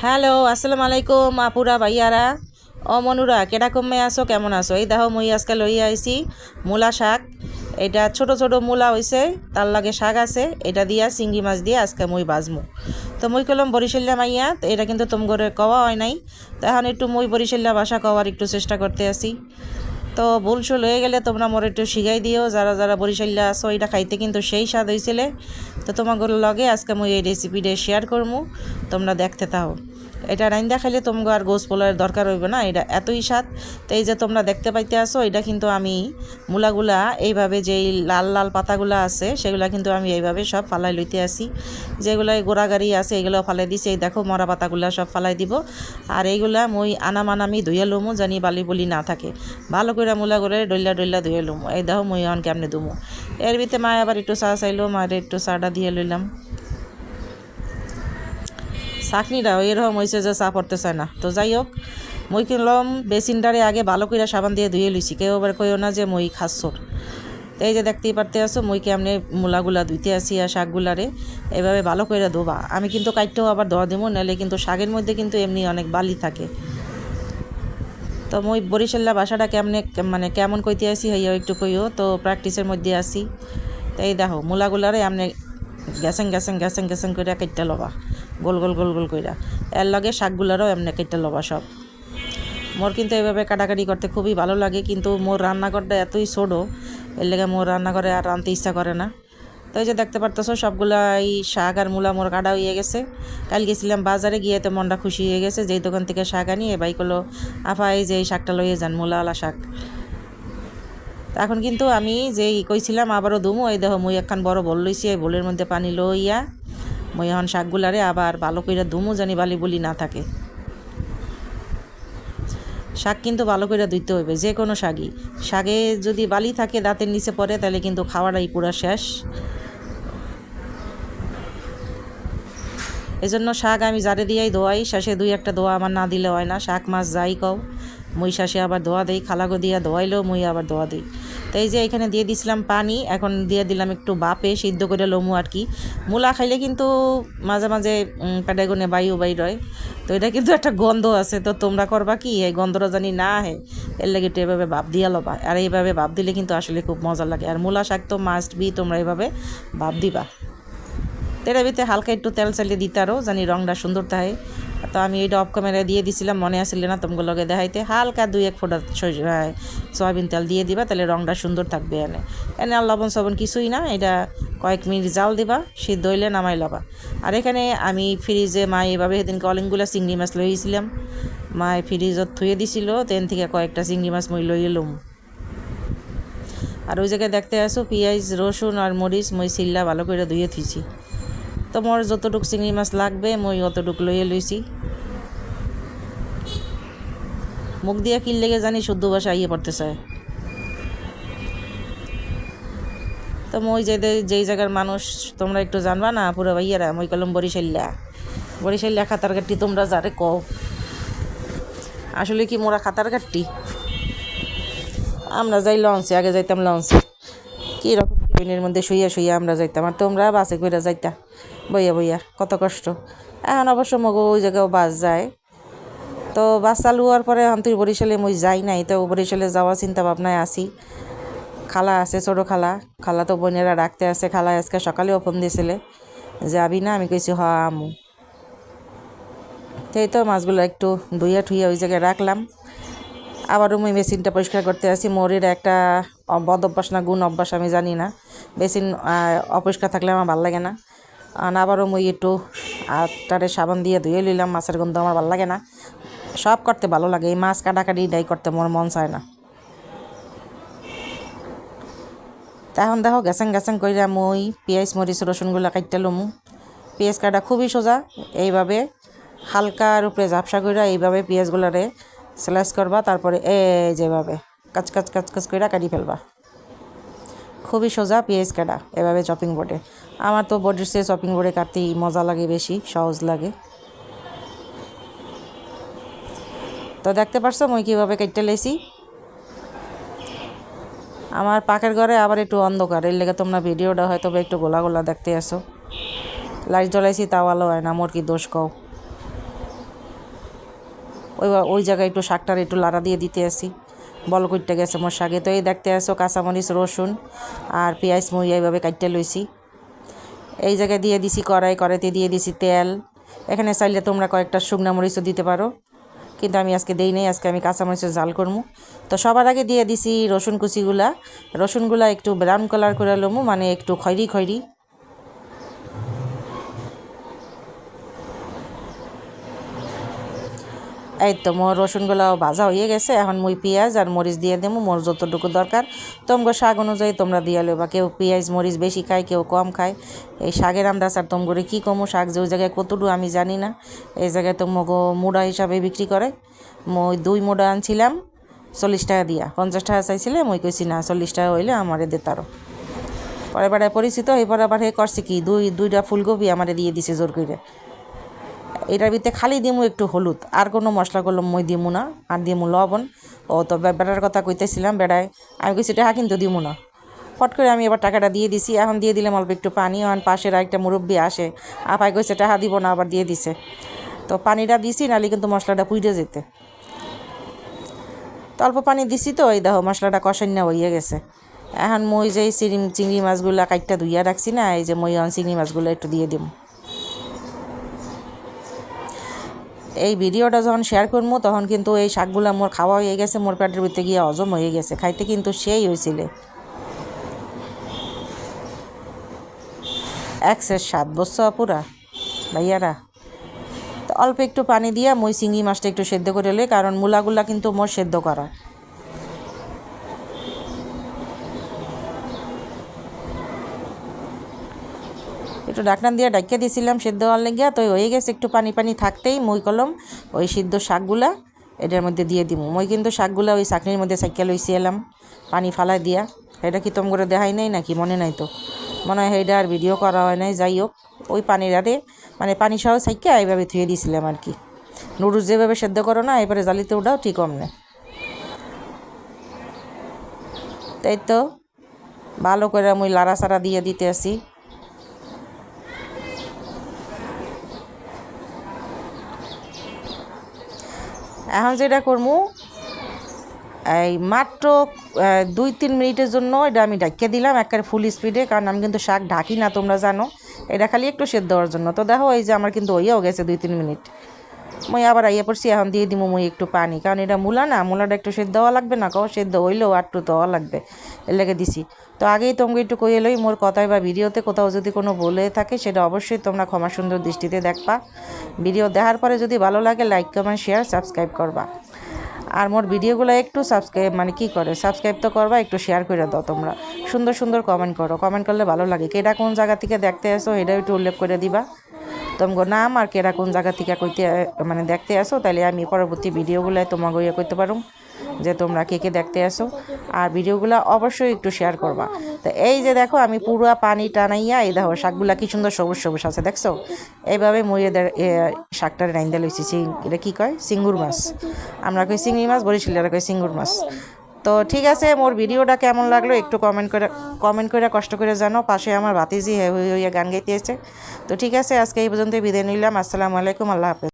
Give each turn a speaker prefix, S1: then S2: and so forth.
S1: Hello, আসসালামু আলাইকুম আপুরা ভাইয়ারা ও মনুরা কেডাকমে আসো কেমন আসো? এই দেখো মুই আজকে লইয়া আইছি মূলা শাক। এটা ছোট ছোট মূলা হইছে, তার লাগে শাক আছে, এটা দিয়া চিংড়ি মাছ দিয়ে আজকে মুই বাজমু। তো মুই কলম বরিশাল্লা মাইয়া, তো এটা কিন্তু তোমগরে কওয়া হয় নাই, তো এখন একটু মুই বরিশাল্লা ভাষা কওয়ার একটু চেষ্টা করতে আছি। তো ভুলসুল হয়ে গেলে তোমরা মোর একটু শিখাই দিও, যারা যারা বরিশাল্লা আসো, এটা খাইতে কিন্তু সেই স্বাদ হয়েছিলে। তো তোমাদের লগে আজকে মুই এই রেসিপিটা শেয়ার করবো, তোমরা দেখতে থাও। এটা রাইন্দা খাইলে তোমাকে আর গোস পোলার দরকার হইবে না, এটা এতই স্বাদ। তো এই যে তোমরা দেখতে পাইতে আসো, এটা কিন্তু আমি মূলাগুলা এইভাবে যেই লাল লাল পাতাগুলা আছে সেগুলা কিন্তু আমি এইভাবে সব ফালাই লইতে আসি। যেগুলো গোড়াগাড়ি আছে এগুলো ফালাই দিছি, এই দেখো মরা পাতাগুলা সব ফালাই দিব। আর এইগুলা মুই আনামানামি ধুয়ে লুমু, জানি বালি বলি না থাকে। ভালো করে মূলাগুলো ডইলা ডইলা ধুয়ে লুমু। এই দেখো মুই এখন কেমনে দুমু। এর ভিতরে মায় আবার একটু চা চাইলো, মায়ের একটু চাটা দিয়ে লইলাম। চাকনিটাও এরকম হয়েছে যে চা পড়তে চায় না। তো যাই হোক, মই কিনলাম বেসিনটারে আগে ভালো করে সাবান দিয়ে ধুয়ে লইছি, কেউ আবার কইও না যে মই খাচ্ছর। তো এই যে দেখতেই পারতে আছো মই কেমনে মূলাগুলা ধুইতে আসি আর শাকগুলারে এভাবে ভালো করে ধোবা। আমি কিন্তু কাইটটাও আবার ধোয়া দেবো, নাহলে কিন্তু শাকের মধ্যে কিন্তু এমনি অনেক বালি থাকে। তো মই বরিশাল্লা ভাষাটা কেমনে মানে কেমন কইতে আসি হইয়া একটু কইও, তো প্র্যাকটিসের মধ্যে আসি। তো এই দেখো মূলাগুলারে আপনি গ্যাসেং গ্যাসেং গ্যাসেং গ্যাসেং করে কেটে লবা, গোল গোল গোল গোল কইরা। এর লগে শাকগুলারও এমনি কেটে লবা সব। মোর কিন্তু এইভাবে কাটাকাটি করতে খুবই ভালো লাগে, কিন্তু মোর রান্নাঘরটা এতই ছোটো, এর লেগে মোর রান্নাঘরে আর রাঁধতে ইচ্ছা করে না। তো এই যে দেখতে পারতেছো সবগুলা এই শাক আর মূলা মোর কাটা হয়ে গেছে। কাল গেছিলাম বাজারে, গিয়ে তো মনটা খুশি হয়ে গেছে, যেই দোকান থেকে শাক আনি এ ভাই করলো আফা এই যে এই শাকটা লইয়ে যান, মূলাওয়ালা শাক। এখন কিন্তু আমি যেই কইছিলাম আবারও দুমু, এই দেখো মুই একখান বড় বল লইছি, এই বলের মধ্যে পানি লইয়া মুই এখন শাকগুলারে আবার ভালো করে দুমু, জানি বালি বলি না থাকে। শাক কিন্তু ভালো করে ধুইতে হইবে, যে কোনো শাকই। শাকে যদি বালি থাকে দাঁতের নিচে পড়ে, তাহলে কিন্তু খাওয়াটাই পুরা শেষ। এজন্য শাক আমি জারে দিয়াই ধোয়াই, শেষে দুই একটা ধোয়া আমার না দিলে হয় না। শাক মাছ যাই কও মুই শেষে আবার ধোয়া দেই, খালাগো দিয়া ধোয়াইলেও মুই আবার ধোয়া দিই। তো এই যে এখানে দিয়ে দিছিলাম পানি, এখন দিয়ে দিলাম একটু বাপে সিদ্ধ করে লমু আর কি। মূলা খাইলে কিন্তু মাঝে মাঝে পেটে গুনে বায়ু বাইর হয়, তো এটা কিন্তু একটা গন্ধ আছে। তো তোমরা করবা কি, এই গন্ধটা জানি না আহে, এর লাগে একটু এভাবে ভাপ দিয়া লবা। আর এইভাবে ভাপ দিলে কিন্তু আসলে খুব মজা লাগে। আর মূলা শাক তো মাস্ট বি তোমরা এইভাবে ভাপ দিবা। তেলের ভিতরে হালকা একটু তেল চালিয়ে দিতে আরও, জানি রঙটা সুন্দর থাকে। তো আমি এইটা অফ ক্যামেরায় দিয়ে দিছিলাম, মনে আসলে না তোমাগুলোকে দেখাইতে। হালকা দুই এক ফোঁটা সয়াবিন তেল দিয়ে দিবা, তাহলে রঙটা সুন্দর থাকবে। এনে এনে আর লবণ সবন কিছুই না, এটা কয়েক মিনিট জাল দিবা, সিদ্ধ হইলে নামাই লবা। আর এখানে আমি ফ্রিজে মা এভাবে সেদিনকে অলিংগুলা চিংড়ি মাছ লইয়েছিলাম, মায় ফ্রিজত থুয়ে দিছিল, তেন থেকে কয়েকটা চিংড়ি মাছ মই লই এলুম। আর ওই জায়গায় দেখতে আসো পেঁয়াজ রসুন আর মরিচ মই সিল্লা ভালো করে ধুয়ে থুইছি। তো মোর যতটুক চিংড়ি মাছ লাগবে মই অতটুক লইয়ে লইছি। মুখ দিয়া কিল লেগে জানি শুদ্ধ ভাষা আইয়ে পড়তে চায়। তো মই যেই জায়গার মানুষ তোমরা একটু জানবা না পুরো ভাইয়ারা, মই কলম বরিশাল্লা। বরিশাল্লা খাতার কাটটি তোমরা যারে কও, আসলে কি মোরা খাতার কাটটি? আমরা যাই লঞ্চে, আগে যাইতাম লঞ্চে, কীরকম কেবিনের মধ্যে শুইয়া শুইয়া আমরা যাইতাম, আর তোমরা বাসে করে যাইতা বইয়া বইয়া, কত কষ্ট। এখন অবশ্য মগো ওই জায়গাও বাস যায়। তো বাস চালু হওয়ার পরে এখন তুই বরিশালে মই যাই নাই, তো বরিশালে যাওয়া চিন্তা ভাবনায় আসি। খালা আছে, ছোটো খালা, খালা তো বোনেরা ডাকতে আছে। খালা আজকে সকালেও ফোন দিয়েছিলে যে আবি না, আমি কইছি হ আমু। সেই তো মাছগুলো একটু ধুইয়া ঠুইয়া ওই জায়গায় রাখলাম। আবারও মুই মেশিনটা পরিষ্কার করতে আসি। মোরের একটা বদ অভ্যাস না গুণ অভ্যাস আমি জানি না, মেশিন অপরিষ্কার থাকলে আমার ভালো লাগে না। আর আবারও মুই একটু হাতটারে সাবান দিয়ে ধুয়ে নিলাম, মাছের গন্ধ আমার ভালো লাগে না। সব করতে ভালো লাগে, এই মাছ কাটাকাটি ডাই করতে মোর মন চায় না। এখন দেখো গ্যাসেং গ্যাসেং কইরা মুই পেঁয়াজ মরিচ রসুনগুলো কাটতে লমু। পেঁয়াজ কাটা খুবই সোজা, এইভাবে হালকার উপরে ঝাপসা কইরা এইভাবে পেঁয়াজগুলোরে স্লাইস করবা, তারপরে এই যেভাবে কাচ কাচ কাচ কাচ কইরা কাটি ফেলবা। খুবই সোজা পেঁয়াজ কাটা এভাবে চপিং বোর্ডে। আমার তো বোর্ডের চেয়ে চপিং বোর্ডে কাটতেই মজা লাগে, বেশি সহজ লাগে। তো দেখতে পারছো মুই কীভাবে কেটে লেছি। আমার পাকের ঘরে আবার একটু অন্ধকার, এর লেগে তোমরা ভিডিওটা হয়তো একটু গোলা গোলা দেখতে আসো। লাইট জ্বলাইছি তাও আলো হয় না, মোর কি দোষ কও। ওই জায়গায় একটু শাকটার একটু লাড়া দিয়ে দিতে আসি, বল করতে গেছে মোর শাকে। তো এই দেখতে আসো কাঁচামরিচ, রসুন আর পেঁয়াজ মই এইভাবে কাটতে লইছি। এই জায়গায় দিয়ে দিছি কড়াইতে দিয়ে দিছি তেল। এখানে চাইলে তোমরা কয়েকটা শুকনা মরিচও দিতে পারো, কিন্তু আমি আজকে দেই নাই, আজকে আমি কাঁচামরিচের ঝাল করবো। তো সবার আগে দিয়ে দিছি রসুনগুলা একটু ব্রাউন কালার করে লমু, মানে একটু খয়রি খয়রি। এই তো মোর রসুনগুলো ভাজা হয়ে গেছে। এখন মুই পেঁয়াজ আর মরিচ দিয়ে দেবো মোর যতটুকু দরকার। তোমগো শাক অনুযায়ী তোমরা দিয়ে লইবা, কেউ পেঁয়াজ মরিচ বেশি খায়, কেউ কম খায়। এই শাকের আন্দাজ আর তোমগরে কী কমো, শাক যে ওই জায়গায় কতটুকু আমি জানি না। এই জায়গায় তোমগো মুড়া হিসাবে বিক্রি করে। মই 2 মুড়া আনছিলাম 40 টাকা দিয়া, 50 টাকা চাইছিলে, মই কইছি না 40 টাকা হইলে আমারে দেতারো। পরে বেড়ায় পরিচিত এরপর আবার হে করছে কি, দুইটা ফুলকপি আমারে দিয়ে দিছে জোর করে। এটার ভিতরে খালি দিমু একটু হলুদ, আর কোনো মশলা করলাম মই দিমু না, আর দিমু লবণ। ও তো বেড়ার কথা কইতেছিলাম, বেড়ায় আমি কইছি টাকা কিন্তু দিমু না। ফট করে আমি এবার টাকাটা দিয়ে দিছি। এখন দিয়ে দিলাম অল্প একটু পানি। এখন পাশের আরেকটা মুরব্বি আসে, আপাই কইছে টাকা দিব না, আবার দিয়ে দিছে। তো পানিটা দিছি, নাহলে কিন্তু মশলাটা পুইড়ে যেতে। তো অল্প পানি দিছি, তো এই দেখো মশলাটা কষান্না হইয়া গেছে। এখন মই যে চিংড়ি মাছগুলা কাইটটা ধুইয়া রাখছি না, এই যে মই চিংড়ি মাছগুলো একটু দিয়ে দিব। এই ভিডিওটা যখন শেয়ার করবো তখন কিন্তু এই শাকগুলা মোর খাওয়া হয়ে গেছে, মোর পেটের ভিতরে গিয়ে হজম হয়ে গেছে, খাইতে কিন্তু সেই হয়েছিল একশের স্বাদ। বুঝছো পুরা ভাইয়ারা? তো অল্প একটু পানি দিয়া মই চিংড়ি মাছটা একটু সেদ্ধ করে লই, কারণ মূলাগুলা কিন্তু মোর সেদ্ধ করা। একটু ঢাকনা দিয়ে ডাকিয়ে দিয়েছিলাম সেদ্ধ হওয়ার লেগিয়া, তো হয়ে গেছে। একটু পানি পানি থাকতেই মই কলম ওই সিদ্ধ শাকগুলা এটার মধ্যে দিয়ে দিব। মই কিন্তু শাকগুলা ওই চাকনির মধ্যে চাকিয়া লইছি এলাম পানি ফালাই দিয়া। এটা কি তোম করে দেখাই নাই নাকি? মনে নাই তো, মনে হয় সেইটা আর ভিডিও করা হয় নাই। যাই হোক, ওই পানির আরে মানে পানি সহ চাকিয়া এইভাবে ধুয়ে দিয়েছিলাম আর কি। নুডলস যেভাবে সেদ্ধ করো না, এবারে জালিতে ওটাও ঠিক অমনে। তাই তো ভালো করে মই লাড়া সাড়া দিয়ে দিতে আসি। এখন যেটা করবো, এই মাত্র 2-3 মিনিটের জন্য এটা আমি ঢাকিয়ে দিলাম একেবারে ফুল স্পিডে, কারণ আমি কিন্তু শাক ঢাকি না, তোমরা জানো। এটা খালি একটু সেদ্ধ হওয়ার জন্য। তো দেখো এই যে আমার কিন্তু হইয়াও গেছে 2-3 মিনিট। মই আবার আইয়া পড়ছি। এখন দিয়ে দিব মই একটু পানি, কারণ এটা মূলা না, মূলাটা একটু সেদ্ধ হওয়া লাগবে না, কও সেদ্ধ হইলেও আর একটু দেওয়া লাগবে, এর লেগে দিছি। তো আগেই তোমাকে একটু কইয়ে লই, মোর কথায় বা ভিডিওতে কোথাও যদি কোনো বলে থাকে সেটা অবশ্যই তোমরা ক্ষমা সুন্দর দৃষ্টিতে দেখবা। ভিডিও দেখার পরে যদি ভালো লাগে লাইক কমেন্ট শেয়ার সাবস্ক্রাইব করবা। আর মোর ভিডিওগুলো একটু সাবস্ক্রাইব মানে কি করে সাবস্ক্রাইব তো করবা, একটু শেয়ার করে দাও। তোমরা সুন্দর সুন্দর কমেন্ট করো, কমেন্ট করলে ভালো লাগে। কেডা কোন জায়গা থেকে দেখতে আসো এটাও একটু উল্লেখ করে দিবা তোমার নাম, আর কেডা কোন জায়গা থেকে কইতে মানে দেখতে আসো, তাহলে আমি পরবর্তী ভিডিওগুলো তোমাকে ইয়ে করতে পারো যে তোমরা কে কে দেখতে আসো। আর ভিডিওগুলো অবশ্যই একটু শেয়ার করবা। তো এই যে দেখো আমি পুরো পানি টানাইয়া এই দেখো শাকগুলা কি সুন্দর সবুজ সবুজ আছে, দেখছো? এইভাবে মই এদের শাকটা রাইন্দা লইছি। এটা কী কয়? সিঙ্গুর মাছ। আমরা কই চিংড়ি মাছ, বরিশালেরা কই সিঙ্গুর মাছ। তো ঠিক আছে, মোর ভিডিওটা কেমন লাগলো একটু কমেন্ট করে কষ্ট করে জানো। পাশে আমার ভাতিজি হইয়া গান গাইতে এসেছে। তো ঠিক আছে, আজকে এই পর্যন্ত বিদায় নিলাম। আসসালামু আলাইকুম, আল্লাহ হাফেজ।